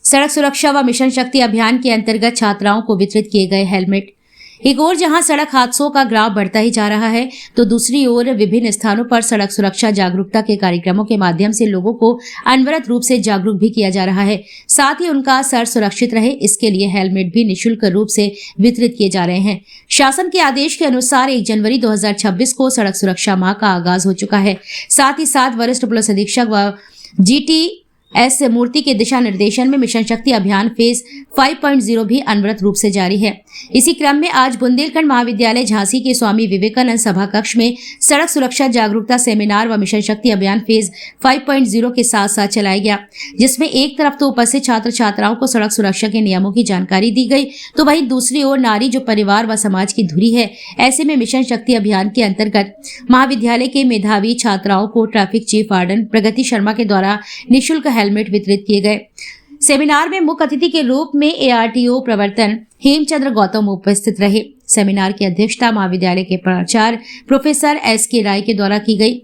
सड़क सुरक्षा व मिशन शक्ति अभियान के अंतर्गत छात्राओं को वितरित किए गए हेलमेट। एक ओर जहां सड़क हादसों का ग्राफ बढ़ता ही जा रहा है, तो दूसरी ओर विभिन्न स्थानों पर सड़क सुरक्षा जागरूकता के कार्यक्रमों के माध्यम से लोगों को अनवरत रूप से जागरूक भी किया जा रहा है। साथ ही उनका सर सुरक्षित रहे, इसके लिए हेलमेट भी निःशुल्क रूप से वितरित किए जा रहे हैं। शासन के आदेश के अनुसार 1 जनवरी 2026 को सड़क सुरक्षा माह का आगाज हो चुका है। साथ ही साथ वरिष्ठ पुलिस अधीक्षक व GTS मूर्ति के दिशा निर्देशन में मिशन शक्ति अभियान फेज 5.0 भी अनवरत रूप से जारी है। इसी क्रम में आज बुंदेलखंड महाविद्यालय झांसी के स्वामी विवेकानंद सभा कक्ष में सड़क सुरक्षा जागरूकता सेमिनार व मिशन शक्ति अभियान फेज 5.0 के साथ साथ चलाया गया, जिसमें एक तरफ तो उपस्थित छात्र छात्राओं को सड़क सुरक्षा के नियमों की जानकारी दी गई, तो वहीं दूसरी ओर नारी जो परिवार व समाज की धुरी है, ऐसे में मिशन शक्ति अभियान के अंतर्गत महाविद्यालय के मेधावी छात्राओं को ट्रैफिक चीफ वार्डन प्रगति शर्मा के द्वारा निःशुल्क हेलमेट वितरित किए गए। सेमिनार में मुख्य अतिथि के रूप में ARTO प्रवर्तन हेमचंद्र गौतम उपस्थित रहे। सेमिनार की अध्यक्षता महाविद्यालय के प्राचार्य प्रोफेसर SK राय के द्वारा की गई।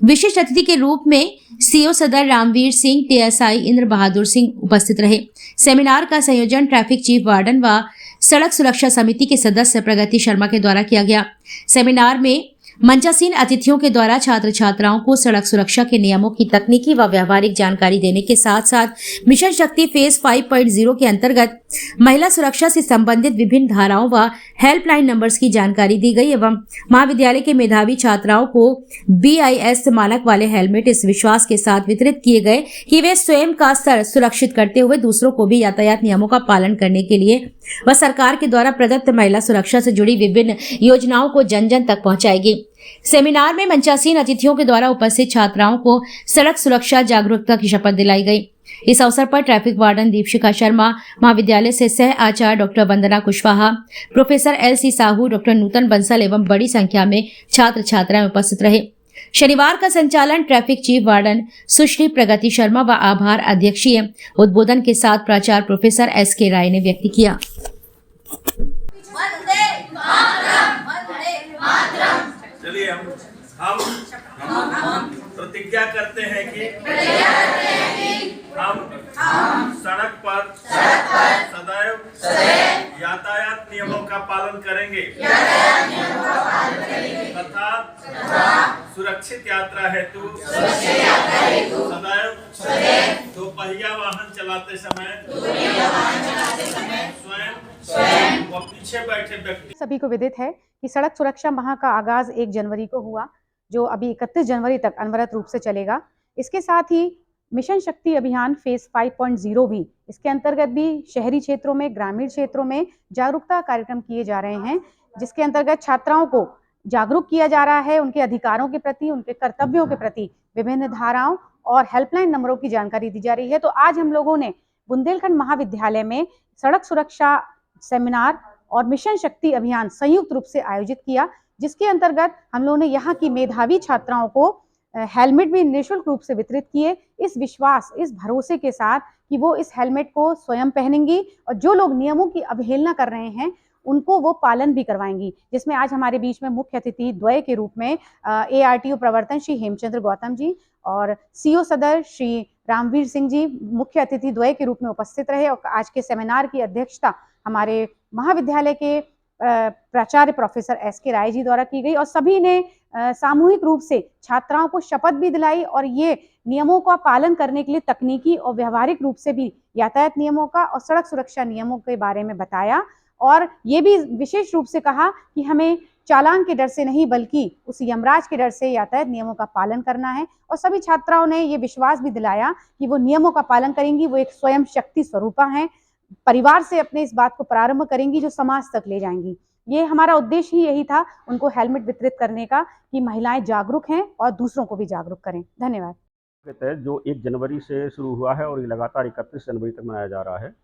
विशिष्ट अतिथि के रूप में CO सदर रामवीर सिंह, TSI इंद्र बहादुर सिंह उपस्थित रहे। सेमिनार का संयोजन ट्रैफिक चीफ वार्डन व सड़क सुरक्षा समिति के सदस्य प्रगति शर्मा के द्वारा किया गया। सेमिनार में मंचासीन अतिथियों के द्वारा छात्र छात्राओं को सड़क सुरक्षा के नियमों की तकनीकी व व्यवहारिक जानकारी देने के साथ साथ मिशन शक्ति फेज 5.0 के अंतर्गत महिला सुरक्षा से संबंधित विभिन्न धाराओं व हेल्पलाइन नंबर्स की जानकारी दी गई एवं महाविद्यालय के मेधावी छात्राओं को BIS मानक वाले हेलमेट इस विश्वास के साथ वितरित किए गए कि वे स्वयं का सर सुरक्षित करते हुए दूसरों को भी यातायात नियमों का पालन करने के लिए व सरकार के द्वारा प्रदत्त महिला सुरक्षा से जुड़ी विभिन्न योजनाओं को जन जन तक पहुंचाएगी। सेमिनार में मंचासीन अतिथियों के द्वारा उपस्थित छात्राओं को सड़क सुरक्षा जागरूकता की शपथ दिलाई गई। इस अवसर पर ट्रैफिक वार्डन दीपशिखा शर्मा, महाविद्यालय से सह आचार्य doctor Vandana Kushwaha, professor LC Sahu, doctor Nutan Bansal एवं बड़ी संख्या में छात्र छात्राएं उपस्थित रहे। शनिवार का संचालन ट्रैफिक चीफ वार्डन सुश्री प्रगति शर्मा व आभार अध्यक्षीय उद्बोधन के साथ प्राचार्य प्रोफेसर SK राय ने व्यक्त किया। चलिए हम प्रतिज्ञा करते हैं कि हम सड़क पर सदैव यातायात नियमों का पालन करेंगे तथा सुरक्षित यात्रा हेतु सदैव दोपहिया वाहन चलाते समय स्वयं व पीछे बैठे व्यक्ति सभी को विदित है कि सड़क सुरक्षा माह का आगाज 1 जनवरी को हुआ, जो अभी 31 जनवरी तक अनवरत रूप से चलेगा। इसके साथ ही मिशन शक्ति अभियान फेज 5.0 भी, इसके अंतर्गत भी शहरी क्षेत्रों में, ग्रामीण क्षेत्रों में जागरूकता कार्यक्रम किए जा रहे हैं, जिसके अंतर्गत छात्राओं को जागरूक किया जा रहा है, उनके अधिकारों के प्रति, उनके कर्तव्यों के प्रति विभिन्न धाराओं और हेल्पलाइन नंबरों की जानकारी दी जा रही है। तो आज हम लोगों ने बुंदेलखंड महाविद्यालय में सड़क सुरक्षा सेमिनार और मिशन शक्ति अभियान संयुक्त रूप से आयोजित किया, जिसके अंतर्गत हम लोगों ने यहाँ की मेधावी छात्राओं को हेलमेट भी निःशुल्क रूप से वितरित किए, इस विश्वास, इस भरोसे के साथ कि वो इस हेलमेट को स्वयं पहनेंगी और जो लोग नियमों की अवहेलना कर रहे हैं उनको वो पालन भी करवाएंगी। जिसमें आज हमारे बीच में मुख्य अतिथि द्वय के रूप में ARTO प्रवर्तन श्री हेमचंद्र गौतम जी और CO सदर श्री रामवीर सिंह जी मुख्य अतिथि द्वय के रूप में उपस्थित रहे। और आज के सेमिनार की अध्यक्षता हमारे महाविद्यालय के प्राचार्य प्रोफेसर SK राय जी द्वारा की गई और सभी ने सामूहिक रूप से छात्राओं को शपथ भी दिलाई और ये नियमों का पालन करने के लिए तकनीकी और व्यवहारिक रूप से भी यातायात नियमों का और सड़क सुरक्षा नियमों के बारे में बताया। और ये भी विशेष रूप से कहा कि हमें चालान के डर से नहीं बल्कि उस यमराज के डर से यातायात नियमों का पालन करना है। और सभी छात्राओं ने ये विश्वास भी दिलाया कि वो नियमों का पालन करेंगी, वो एक स्वयं शक्ति स्वरूपा हैं, परिवार से अपने इस बात को प्रारंभ करेंगी जो समाज तक ले जाएंगी। ये हमारा उद्देश्य ही यही था, उनको हेलमेट वितरित करने का, कि महिलाएं जागरूक हैं और दूसरों को भी जागरूक करें। धन्यवाद। जो 1 जनवरी से शुरू हुआ है और ये लगातार 31 जनवरी तक मनाया जा रहा है।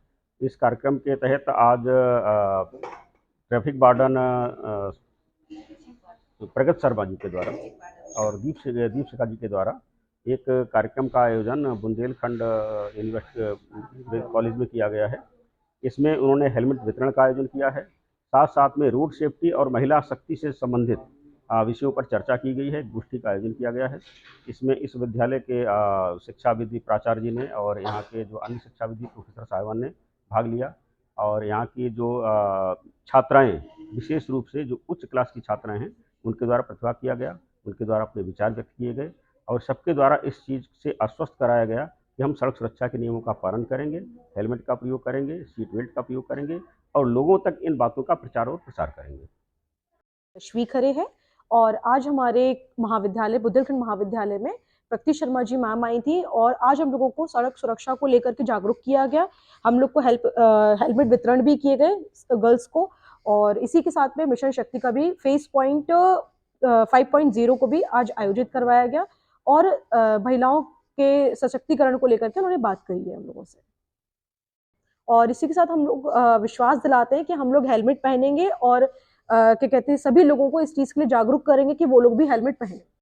इस कार्यक्रम के तहत आज ट्रैफिक वार्डन प्रगति शर्मा जी के द्वारा और दीपशिखा जी के द्वारा एक कार्यक्रम का आयोजन बुंदेलखंड यूनिवर्सिटी कॉलेज में किया गया है। इसमें उन्होंने हेलमेट वितरण का आयोजन किया है। साथ साथ में रोड सेफ्टी और महिला शक्ति से संबंधित विषयों पर चर्चा की गई है। गोष्ठी का आयोजन किया गया है। इसमें इस विद्यालय के शिक्षाविदी प्राचार्य जी ने और यहाँ के जो अन्य शिक्षाविदी प्रोफेसर साहिबान ने भाग लिया और यहाँ की जो छात्राएं, विशेष रूप से जो उच्च क्लास की छात्राएं हैं, उनके द्वारा प्रतिभाग किया गया, उनके द्वारा अपने विचार व्यक्त किए गए और सबके द्वारा इस चीज़ से आश्वस्त कराया गया कि हम सड़क सुरक्षा के नियमों का पालन करेंगे, हेलमेट का प्रयोग करेंगे, सीट बेल्ट का प्रयोग करेंगे और लोगों तक इन बातों का प्रचार और प्रसार करेंगे। यशवी खरे है और आज हमारे महाविद्यालय बुंदेलखंड महाविद्यालय में प्रकृति शर्मा जी मैम आई थी और आज हम लोगों को सड़क सुरक्षा को लेकर के जागरूक किया गया। हम लोग को हेलमेट वितरण भी किए गए गर्ल्स को और इसी के साथ में मिशन शक्ति का भी फेस पॉइंट 5.0 को भी आज आयोजित करवाया गया और महिलाओं के सशक्तिकरण को लेकर के उन्होंने बात कही है हम लोगों से। और इसी के साथ हम लोग विश्वास दिलाते हैं कि हम लोग हेलमेट पहनेंगे और क्या कहते हैं सभी लोगों को इस चीज़ के लिए जागरूक करेंगे कि वो लोग भी हेलमेट पहने।